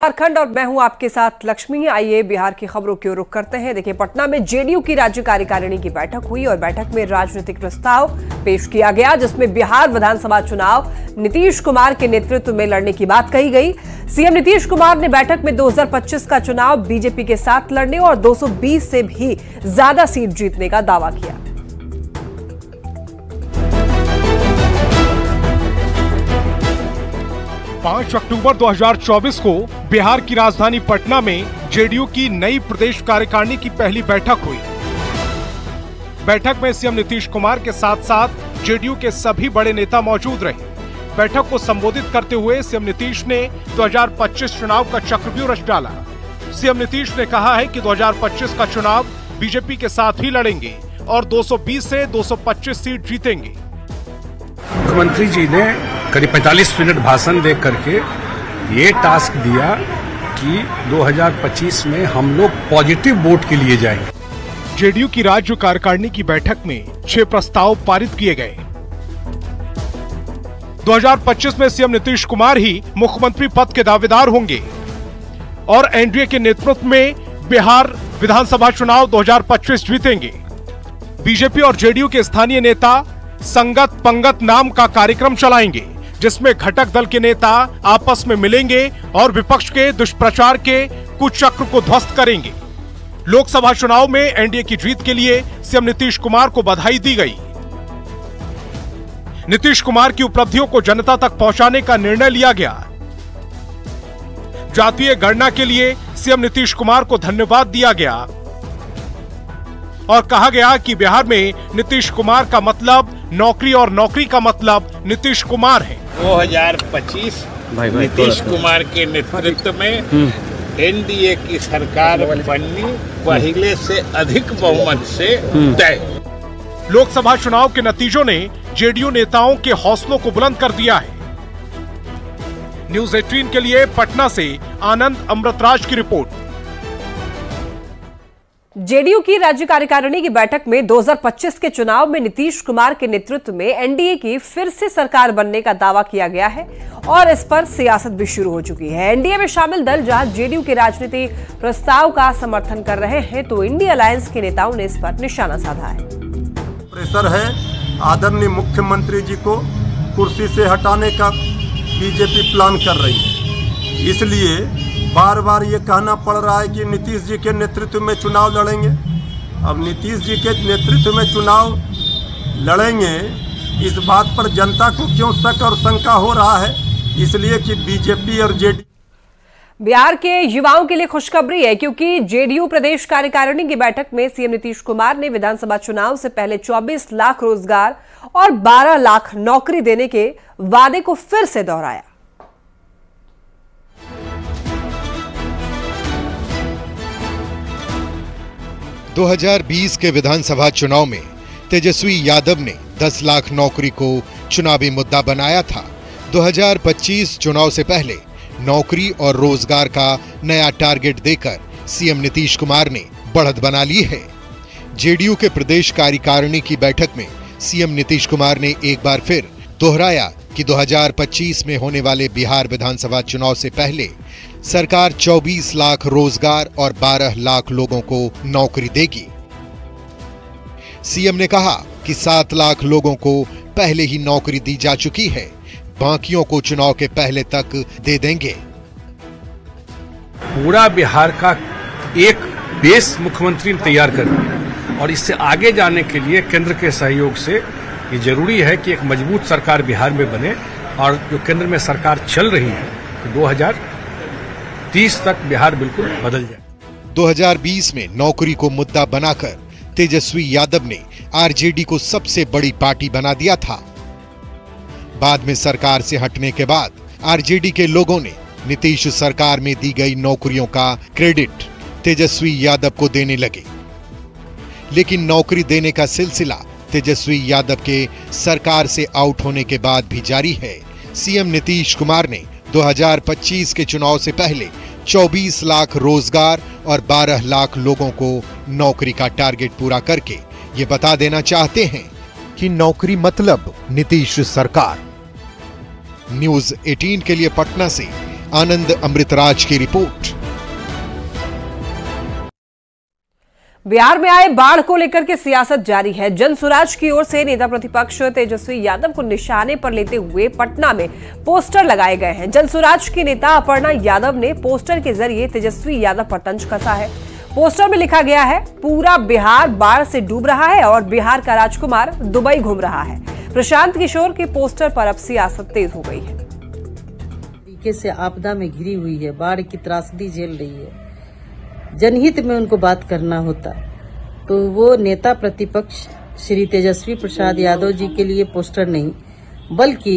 झारखंड और मैं हूं आपके साथ लक्ष्मी। आइए बिहार की खबरों की ओर रुख करते हैं। देखिए, पटना में जेडीयू की राज्य कार्यकारिणी की बैठक हुई और बैठक में राजनीतिक प्रस्ताव पेश किया गया, जिसमें बिहार विधानसभा चुनाव नीतीश कुमार के नेतृत्व में लड़ने की बात कही गई। सीएम नीतीश कुमार ने बैठक में 2025 का चुनाव बीजेपी के साथ लड़ने और 220 से भी ज्यादा सीट जीतने का दावा किया। 5 अक्टूबर 2024 को बिहार की राजधानी पटना में जेडीयू की नई प्रदेश कार्यकारिणी की पहली बैठक हुई। बैठक में सीएम नीतीश कुमार के साथ साथ जेडीयू के सभी बड़े नेता मौजूद रहे। बैठक को संबोधित करते हुए सीएम नीतीश ने 2025 चुनाव का चक्रव्यूह रच डाला। सीएम नीतीश ने कहा है कि 2025 का चुनाव बीजेपी के साथ ही लड़ेंगे और 220 से 225 सीट जीतेंगे। मुख्यमंत्री जी ने करीब 45 मिनट भाषण दे करके ये टास्क दिया कि 2025 में हम लोग पॉजिटिव वोट के लिए जाएंगे। जेडीयू की राज्य कार्यकारिणी की बैठक में 6 प्रस्ताव पारित किए गए। 2025 में सीएम नीतीश कुमार ही मुख्यमंत्री पद के दावेदार होंगे और एनडीए के नेतृत्व में बिहार विधानसभा चुनाव 2025 जीतेंगे। बीजेपी और जेडीयू के स्थानीय नेता संगत पंगत नाम का कार्यक्रम चलाएंगे, जिसमें घटक दल के नेता आपस में मिलेंगे और विपक्ष के दुष्प्रचार के कुचक्र को ध्वस्त करेंगे। लोकसभा चुनाव में एनडीए की जीत के लिए सीएम नीतीश कुमार को बधाई दी गई। नीतीश कुमार की उपलब्धियों को जनता तक पहुंचाने का निर्णय लिया गया। जातीय गणना के लिए सीएम नीतीश कुमार को धन्यवाद दिया गया और कहा गया कि बिहार में नीतीश कुमार का मतलब नौकरी और नौकरी का मतलब नीतीश कुमार है। 2025 नीतीश कुमार के नेतृत्व में एनडीए की सरकार बननी पहले से अधिक बहुमत से तय। लोकसभा चुनाव के नतीजों ने जेडीयू नेताओं के हौसलों को बुलंद कर दिया है। न्यूज़ 18 के लिए पटना से आनंद अमृतराज की रिपोर्ट। जेडीयू की राज्य कार्यकारिणी की बैठक में 2025 के चुनाव में नीतीश कुमार के नेतृत्व में एनडीए की फिर से सरकार बनने का दावा किया गया है और इस पर सियासत भी शुरू हो चुकी है। एनडीए में शामिल दल जहां जेडीयू के राजनीतिक प्रस्ताव का समर्थन कर रहे हैं, तो इंडिया अलायंस के नेताओं ने इस पर निशाना साधा है। प्रेशर है आदरणीय मुख्यमंत्री जी को कुर्सी से हटाने का बीजेपी प्लान कर रही है, इसलिए बार बार ये कहना पड़ रहा है कि नीतीश जी के नेतृत्व में चुनाव लड़ेंगे। अब नीतीश जी के नेतृत्व में चुनाव लड़ेंगे, इस बात पर जनता को क्यों शक और शंका हो रहा है? इसलिए कि बीजेपी और जेडीयू। बिहार के युवाओं के लिए खुशखबरी है, क्योंकि जेडीयू प्रदेश कार्यकारिणी की बैठक में सीएम नीतीश कुमार ने विधानसभा चुनाव से पहले 24 लाख रोजगार और 12 लाख नौकरी देने के वादे को फिर से दोहराया। दो 2020 के विधानसभा चुनाव में तेजस्वी यादव ने 10 लाख नौकरी को चुनावी मुद्दा बनाया था। 2025 चुनाव से पहले नौकरी और रोजगार का नया टारगेट देकर सीएम नीतीश कुमार ने बढ़त बना ली है। जेडीयू के प्रदेश कार्यकारिणी की बैठक में सीएम नीतीश कुमार ने एक बार फिर दोहराया कि 2025 में होने वाले बिहार विधानसभा चुनाव से पहले सरकार 24 लाख रोजगार और 12 लाख लोगों को नौकरी देगी। सीएम ने कहा कि 7 लाख लोगों को पहले ही नौकरी दी जा चुकी है, बाकियों को चुनाव के पहले तक दे देंगे। पूरा बिहार का एक बेस मुख्यमंत्री ने तैयार कर दिया और इससे आगे जाने के लिए केंद्र के सहयोग से ये जरूरी है कि एक मजबूत सरकार बिहार में बने और जो केंद्र में सरकार चल रही है तो 2030 तक बिहार बिल्कुल बदल जाए। 2020 में नौकरी को मुद्दा बनाकर तेजस्वी यादव ने आरजेडी को सबसे बड़ी पार्टी बना दिया था। बाद में सरकार से हटने के बाद आरजेडी के लोगों ने नीतीश सरकार में दी गई नौकरियों का क्रेडिट तेजस्वी यादव को देने लगे, लेकिन नौकरी देने का सिलसिला तेजस्वी यादव के सरकार से आउट होने के बाद भी जारी है। सीएम नीतीश कुमार ने 2025 के चुनाव से पहले 24 लाख रोजगार और 12 लाख लोगों को नौकरी का टारगेट पूरा करके ये बता देना चाहते हैं कि नौकरी मतलब नीतीश सरकार। न्यूज़ 18 के लिए पटना से आनंद अमृतराज की रिपोर्ट। बिहार में आए बाढ़ को लेकर के सियासत जारी है। जनसुराज की ओर से नेता प्रतिपक्ष तेजस्वी यादव को निशाने पर लेते हुए पटना में पोस्टर लगाए गए हैं। जनसुराज की नेता अपर्णा यादव ने पोस्टर के जरिए तेजस्वी यादव पर तंज कसा है। पोस्टर में लिखा गया है, पूरा बिहार बाढ़ से डूब रहा है और बिहार का राजकुमार दुबई घूम रहा है। प्रशांत किशोर के पोस्टर पर अब सियासत तेज हो गई है। तरीके से आपदा में घिरी हुई है, बाढ़ की त्रासदी झेल रही है, जनहित में उनको बात करना होता तो वो नेता प्रतिपक्ष श्री तेजस्वी प्रसाद यादव जी के लिए पोस्टर नहीं बल्कि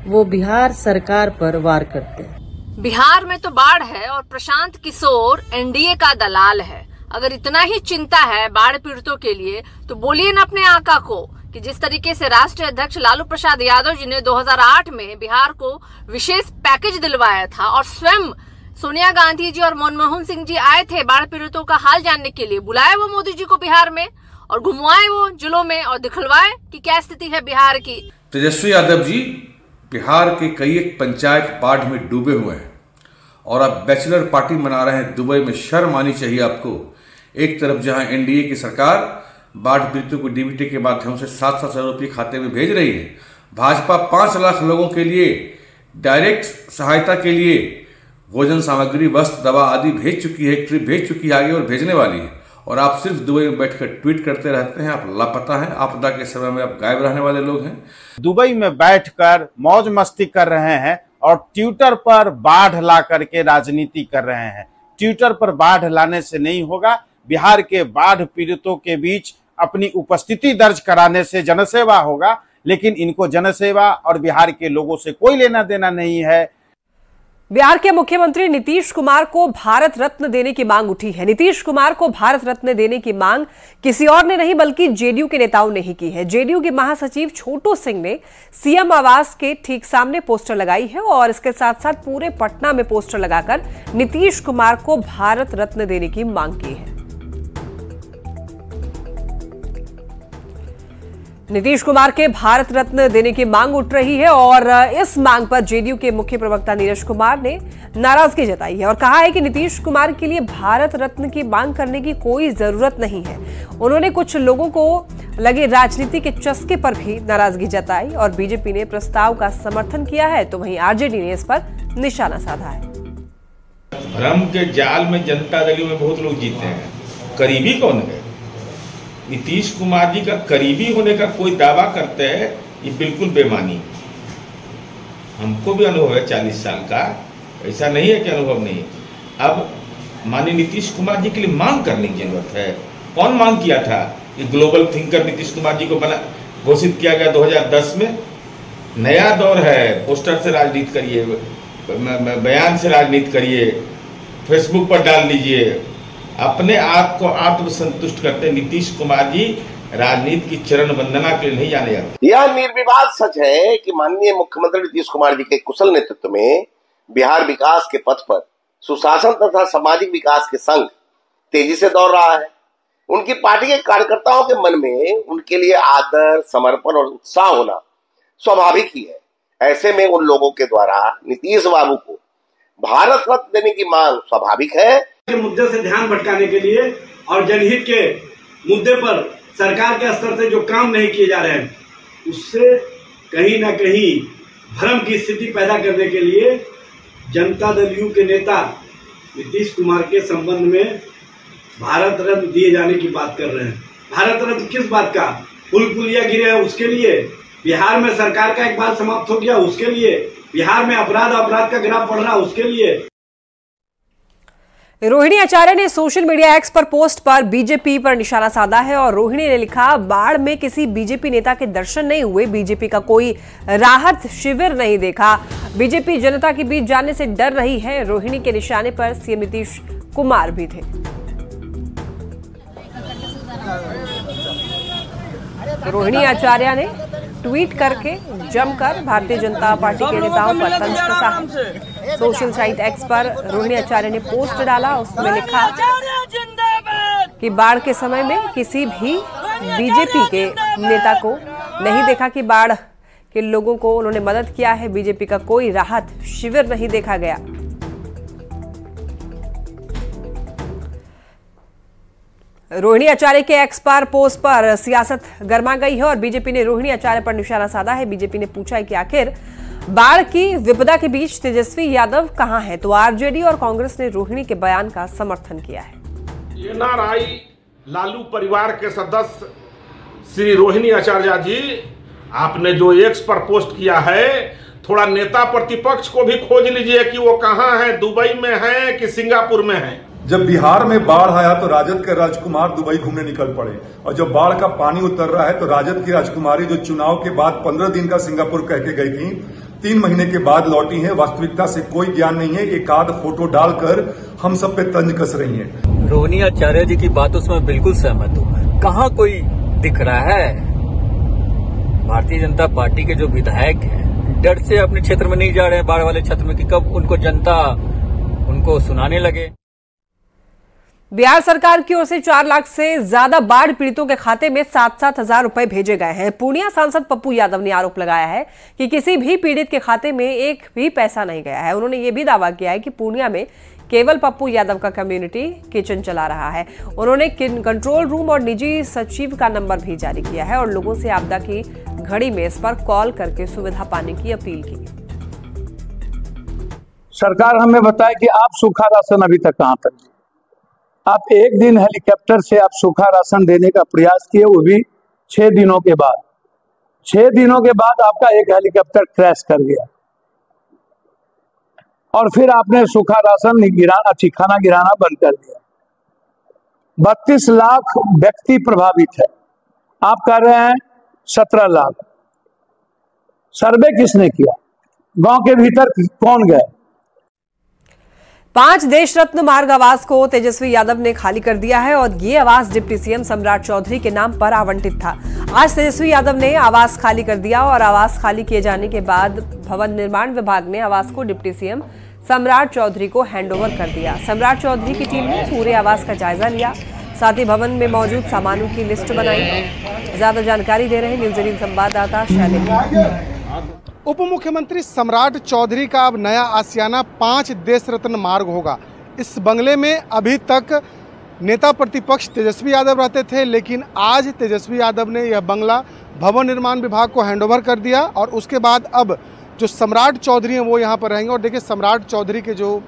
वो बिहार सरकार पर वार करते हैं। बिहार में तो बाढ़ है और प्रशांत किशोर एनडीए का दलाल है। अगर इतना ही चिंता है बाढ़ पीड़ितों के लिए तो बोलिए न अपने आका को कि जिस तरीके से राष्ट्रीय अध्यक्ष लालू प्रसाद यादव जी ने 2008 में बिहार को विशेष पैकेज दिलवाया था और स्वयं सोनिया गांधी जी और मनमोहन सिंह जी आए थे बाढ़ पीड़ितों का हाल जानने के लिए, बुलाए वो मोदी जी को बिहार में और घुमवाए वो जिलों में और दिखलवाए कि क्या स्थिति है बिहार की। तेजस्वी यादव जी बिहार के कई एक पंचायत बाढ़ में डूबे हुए हैं और अब बैचलर पार्टी मना रहे हैं दुबई में। शर्म आनी चाहिए आपको। एक तरफ जहां एनडीए की सरकार बाढ़ पीड़ितों को डीबीटी के माध्यम से 7-7 हजार रुपये खाते में भेज रही है, भाजपा 5 लाख लोगों के लिए डायरेक्ट सहायता के लिए भोजन सामग्री, वस्त्र, दवा आदि भेज चुकी है, ट्रिप भेज चुकी है आगे और भेजने वाली है। और आप सिर्फ दुबई में बैठकर ट्वीट करते रहते हैं। आप लापता हैं, आपदा के समय में आप गायब रहने वाले लोग हैं। दुबई में बैठकर मौज मस्ती कर रहे हैं और ट्विटर पर बाढ़ ला करके राजनीति कर रहे हैं। ट्विटर पर बाढ़ लाने से नहीं होगा। बिहार के बाढ़ पीड़ितों के बीच अपनी उपस्थिति दर्ज कराने से जनसेवा होगा, लेकिन इनको जनसेवा और बिहार के लोगों से कोई लेना देना नहीं है। बिहार के मुख्यमंत्री नीतीश कुमार को भारत रत्न देने की मांग उठी है। नीतीश कुमार को भारत रत्न देने की मांग किसी और ने नहीं बल्कि जेडीयू के नेताओं ने ही की है। जेडीयू के महासचिव छोटू सिंह ने सीएम आवास के ठीक सामने पोस्टर लगाई है और इसके साथ साथ पूरे पटना में पोस्टर लगाकर नीतीश कुमार को भारत रत्न देने की मांग की है। नीतीश कुमार के भारत रत्न देने की मांग उठ रही है और इस मांग पर जेडीयू के मुख्य प्रवक्ता नीरज कुमार ने नाराजगी जताई है और कहा है कि नीतीश कुमार के लिए भारत रत्न की मांग करने की कोई जरूरत नहीं है। उन्होंने कुछ लोगों को लगे राजनीति के चस्के पर भी नाराजगी जताई और बीजेपी ने प्रस्ताव का समर्थन किया है तो वहीं आरजेडी ने इस पर निशाना साधा है। भ्रम के जाल में जनता दल में बहुत लोग जीते हैं। करीबी कौन है? नीतीश कुमार जी का करीबी होने का कोई दावा करते हैं, ये बिल्कुल बेमानी। हमको भी अनुभव है 40 साल का, ऐसा नहीं है कि अनुभव नहीं। अब माननीय नीतीश कुमार जी के लिए मांग करने की जरूरत है। कौन मांग किया था? ये ग्लोबल थिंकर नीतीश कुमार जी को घोषित किया गया 2010 में। नया दौर है, पोस्टर से राजनीति करिए, बयान से राजनीति करिए, फेसबुक पर डाल दीजिए। अपने आप को आत्मसंतुष्ट करते नीतीश कुमार जी राजनीति की चरण वंदना के लिए नहीं जाने जाते। यह निर्विवाद सच है कि माननीय मुख्यमंत्री नीतीश कुमार जी के कुशल नेतृत्व में बिहार विकास के पथ पर सुशासन तथा सामाजिक विकास के संग तेजी से दौड़ रहा है। उनकी पार्टी के कार्यकर्ताओं के मन में उनके लिए आदर, समर्पण और उत्साह होना स्वाभाविक ही है। ऐसे में उन लोगों के द्वारा नीतीश बाबू को भारत रत्न देने की मांग स्वाभाविक है। मुद्दे से ध्यान भटकाने के लिए और जनहित के मुद्दे पर सरकार के स्तर से जो काम नहीं किए जा रहे हैं उससे कहीं ना कहीं भ्रम की स्थिति पैदा करने के लिए जनता दल यू के नेता नीतीश कुमार के संबंध में भारत रत्न दिए जाने की बात कर रहे हैं। भारत रत्न किस बात का? पुल पुलिया गिरे हैं उसके लिए, बिहार में सरकार का एक बार समाप्त हो गया उसके लिए, बिहार में अपराध का ग्राफ बढ़ रहा उसके लिए। रोहिणी आचार्य ने सोशल मीडिया एक्स पर पोस्ट पर बीजेपी पर निशाना साधा है और रोहिणी ने लिखा, बाढ़ में किसी बीजेपी नेता के दर्शन नहीं हुए, बीजेपी का कोई राहत शिविर नहीं देखा, बीजेपी जनता के बीच जाने से डर रही है। रोहिणी के निशाने पर सीएम नीतीश कुमार भी थे। रोहिणी आचार्य ने ट्वीट करके जमकर भारतीय जनता पार्टी के नेताओं पर तंज कसा है। सोशल साइट एक्स पर रोहिणी आचार्य ने पोस्ट डाला, उसमें लिखा कि बाढ़ के समय में किसी भी बीजेपी के नेता को नहीं देखा कि बाढ़ के लोगों को उन्होंने मदद किया है। बीजेपी का कोई राहत शिविर नहीं देखा गया। रोहिणी आचार्य के एक्स पार पोस्ट पर सियासत गर्मा गई है और बीजेपी ने रोहिणी आचार्य पर निशाना साधा है। बीजेपी ने पूछा है कि आखिर बाढ़ की विपदा के बीच तेजस्वी यादव कहां है, तो आरजेडी और कांग्रेस ने रोहिणी के बयान का समर्थन किया है। एनआरआई लालू परिवार के सदस्य श्री रोहिणी आचार्य जी, आपने जो एक्स पर पोस्ट किया है, थोड़ा नेता प्रतिपक्ष को भी खोज लीजिए कि वो कहां है, दुबई में है कि सिंगापुर में है। जब बिहार में बाढ़ आया तो राजद के राजकुमार दुबई घूमने निकल पड़े, और जब बाढ़ का पानी उतर रहा है तो राजद की राजकुमारी जो चुनाव के बाद 15 दिन का सिंगापुर कह के गई थी, 3 महीने के बाद लौटी है। वास्तविकता से कोई ज्ञान नहीं है, एक आध फोटो डालकर हम सब पे तंज कस रही है। रोहिणी आचार्य जी की बातों से मैं बिल्कुल सहमत हूँ। कहाँ कोई दिख रहा है? भारतीय जनता पार्टी के जो विधायक हैं डर से अपने क्षेत्र में नहीं जा रहे हैं, बाढ़ वाले क्षेत्र में, कि कब उनको जनता उनको सुनाने लगे। बिहार सरकार की ओर से 4 लाख से ज्यादा बाढ़ पीड़ितों के खाते में 7-7 हजार रुपए भेजे गए हैं। पूर्णिया सांसद पप्पू यादव ने आरोप लगाया है कि किसी भी पीड़ित के खाते में एक भी पैसा नहीं गया है। उन्होंने ये भी दावा किया है कि पूर्णिया में केवल पप्पू यादव का कम्युनिटी किचन चला रहा है। उन्होंने कंट्रोल रूम और निजी सचिव का नंबर भी जारी किया है और लोगों से आपदा की घड़ी में इस पर कॉल करके सुविधा पाने की अपील की। सरकार हमें बताए कि आप सूखा राशन अभी तक कहां तक, आप एक दिन हेलीकॉप्टर से आप सूखा राशन देने का प्रयास किए, वो भी 6 दिनों के बाद। 6 दिनों के बाद आपका एक हेलीकॉप्टर क्रैश कर गया और फिर आपने सूखा राशन खाना गिराना बंद कर दिया। 32 लाख व्यक्ति प्रभावित है, आप कह रहे हैं 17 लाख। सर्वे किसने किया? गांव के भीतर कौन गए? 5 देश रत्न मार्ग आवास को तेजस्वी यादव ने खाली कर दिया है और ये आवास डिप्टी सीएम सम्राट चौधरी के नाम पर आवंटित था। आज तेजस्वी यादव ने आवास खाली कर दिया और आवास खाली किए जाने के बाद भवन निर्माण विभाग ने आवास को डिप्टी सीएम सम्राट चौधरी को हैंडओवर कर दिया। सम्राट चौधरी की टीम ने पूरे आवास का जायजा लिया, साथ ही भवन में मौजूद सामानों की लिस्ट बनाई। ज्यादा जानकारी दे रहे न्यूज 18 संवाददाता शैलेंद्र। उप मुख्यमंत्री सम्राट चौधरी का अब नया आसियाना 5 देश रत्न मार्ग होगा। इस बंगले में अभी तक नेता प्रतिपक्ष तेजस्वी यादव रहते थे, लेकिन आज तेजस्वी यादव ने यह बंगला भवन निर्माण विभाग को हैंडओवर कर दिया और उसके बाद अब जो सम्राट चौधरी हैं वो यहाँ पर रहेंगे। और देखिए, सम्राट चौधरी के जो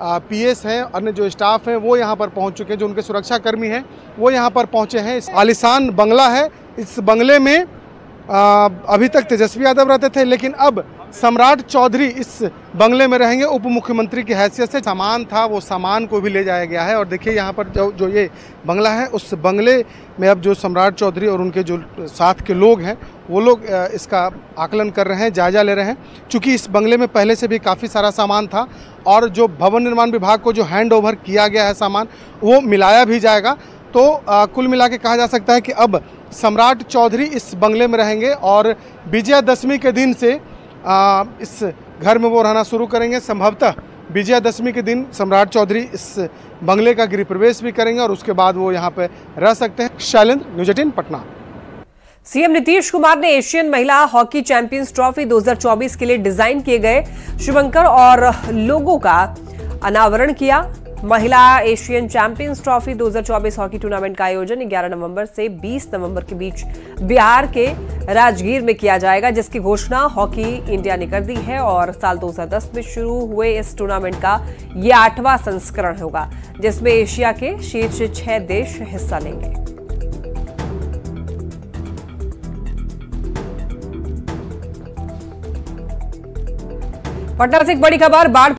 पीएस हैं, अन्य जो स्टाफ हैं वो यहाँ पर पहुँच चुके हैं, जो उनके सुरक्षाकर्मी हैं वो यहाँ पर पहुँचे हैं। आलीशान बंगला है। इस बंगले में अभी तक तेजस्वी यादव रहते थे, लेकिन अब सम्राट चौधरी इस बंगले में रहेंगे उप मुख्यमंत्री की हैसियत से। सामान था वो सामान को भी ले जाया गया है और देखिए यहाँ पर जो ये बंगला है, उस बंगले में अब जो सम्राट चौधरी और उनके जो साथ के लोग हैं वो लोग इसका आकलन कर रहे हैं, जायजा ले रहे हैं। चूँकि इस बंगले में पहले से भी काफ़ी सारा सामान था और जो भवन निर्माण विभाग को जो हैंड ओवर किया गया है सामान, वो मिलाया भी जाएगा। तो कुल मिला के कहा जा सकता है कि अब सम्राट चौधरी इस बंगले में रहेंगे और विजयादशमी के दिन से इस घर में वो रहना शुरू करेंगे। संभवतः विजयादशमी के दिन सम्राट चौधरी इस बंगले का गृह प्रवेश भी करेंगे और उसके बाद वो यहाँ पे रह सकते हैं। शैलेंद्र, न्यूज 18 पटना। सीएम नीतीश कुमार ने एशियन महिला हॉकी चैंपियंस ट्रॉफी 2024 के लिए डिजाइन किए गए शुभंकर और लोगो का अनावरण किया। महिला Asian champions trophy 2024 hockey tournament का आयोजन 11 नवंबर से 20 नवंबर के बीच बिहार के राजगीर में किया जाएगा, जिसकी घोषणा हॉकी इंडिया ने कर दी है। और साल 2010 में शुरू हुए इस टूर्नामेंट का ये 8वां संस्करण होगा, जिसमें एशिया के शीर्ष 6 देश हिस्सा लेंगे। पटना से एक बड़ी खबर, बाढ़